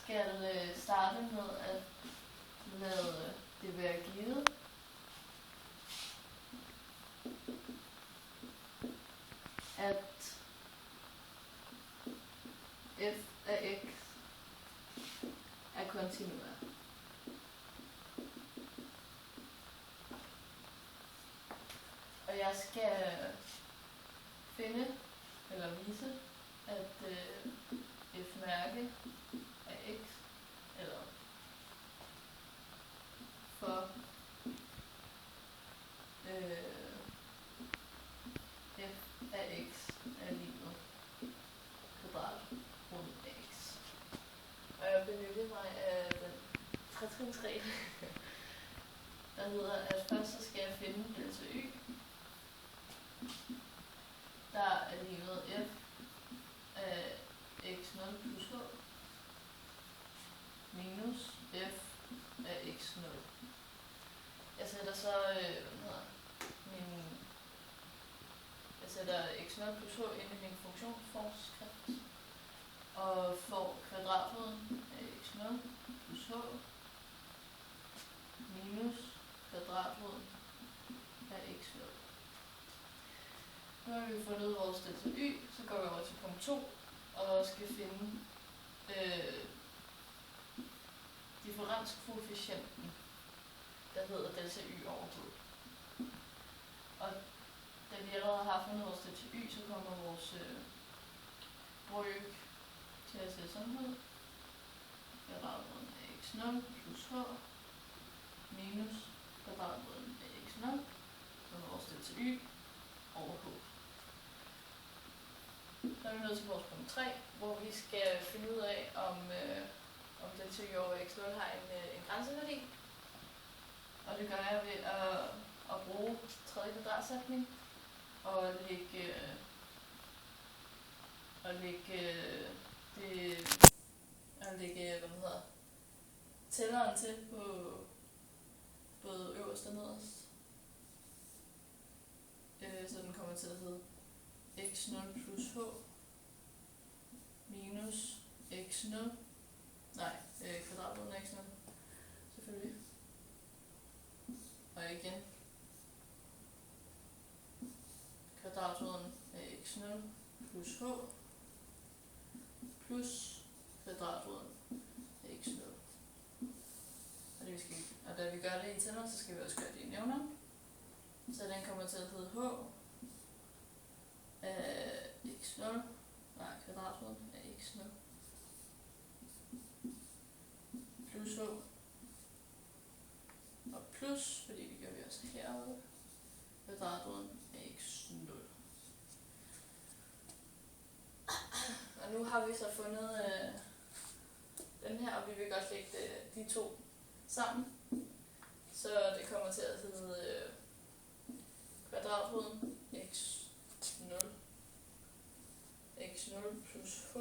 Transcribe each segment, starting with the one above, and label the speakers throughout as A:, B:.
A: skal starte med at lade det være givet, at f af x er kontinuert. Og jeg skal finde eller vise, at f-mærke af x, eller for f af x er lig med kvadratrod af x. Og jeg benytter mig af den tretrinsregel, der hedder, at først så skal jeg finde delta y, der er lig med f af x0 plus h minus f af x0. Jeg sætter så jeg sætter x0 plus h ind i min funktionsforskrift og får kvadratroden af x0 plus h minus kvadratroden af x0. Nu har vi fundet ud af vores delta y, så går vi over til punkt 2 og skal finde differenskoefficienten, der hedder delta y over h. Og da vi allerede har fundet vores delta y, så kommer vores brøk til at se sådan ud. Kvadratroden af x0 plus h minus kvadratroden af x0, som er vores delta y over h. Så er vi nået til vores punkt 3, hvor vi skal finde ud af, om delta y over x0 har en grænseværdi. Og det gør jeg ved at bruge tredje kvadratsætning og lægge tælleren til på både øverst og nederst. Så den kommer til at hedde x0 plus h minus x0, kvadratroden af x0, selvfølgelig. Og igen, kvadratroden af x0 plus h plus kvadratroden af x0. Og da vi gør det i tæller, så skal vi også gøre det i nævner. Så den kommer til at hedde h af x0, kvadratroden af x0 plus h, og plus, fordi det gør vi også herude, kvadratroden af x0. Og nu har vi så fundet den her, og vi vil godt lægge de to sammen. Så det kommer til at hedde kvadratroden x0 plus h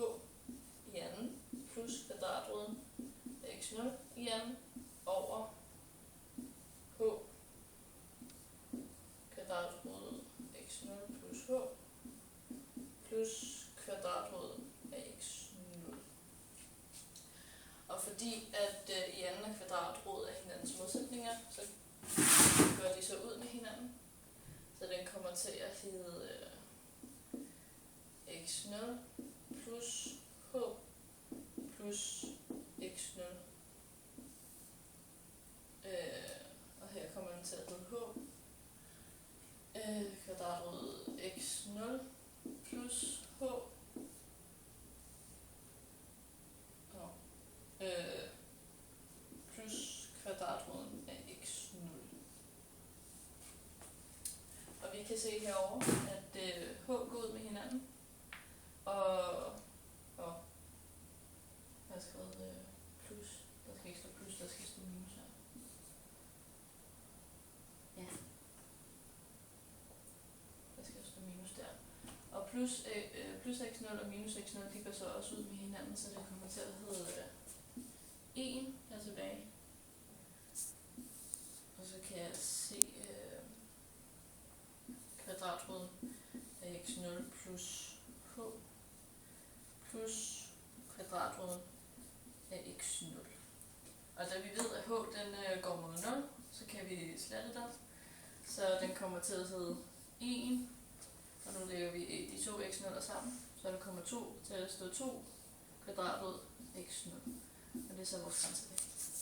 A: i anden plus kvadratroden x0 i anden over h kvadratroden x0 plus h plus kvadratroden af x0. Og fordi at i anden er kvadratrod af hinandens modsætninger, så går de så ud med hinanden. Så den kommer til at hedde x0 plus h plus x0. Og her kommer den til at hedde h kvadratrod x0 plus h plus kvadratroden af x0. Og vi kan se herovre, at h går ud med hinanden, og jeg har skrevet plus, der skal ikke stå plus, der skal stå minus her. Ja. Der skal stå minus der. Og plus x0 og minus x0, de går så også ud med hinanden, så det kommer til at hedde 1 her tilbage. Og så kan jeg se kvadratroden af x0 plus h plus kvadratroden af x0. Og da vi ved, at h den går mod 0, så kan vi slette det. Så den kommer til at hedde 1, og nu lægger vi de to x0'er sammen, så der kommer 2 til at stå 2 kvadratrod x0. Og det er så vores grænsevægt.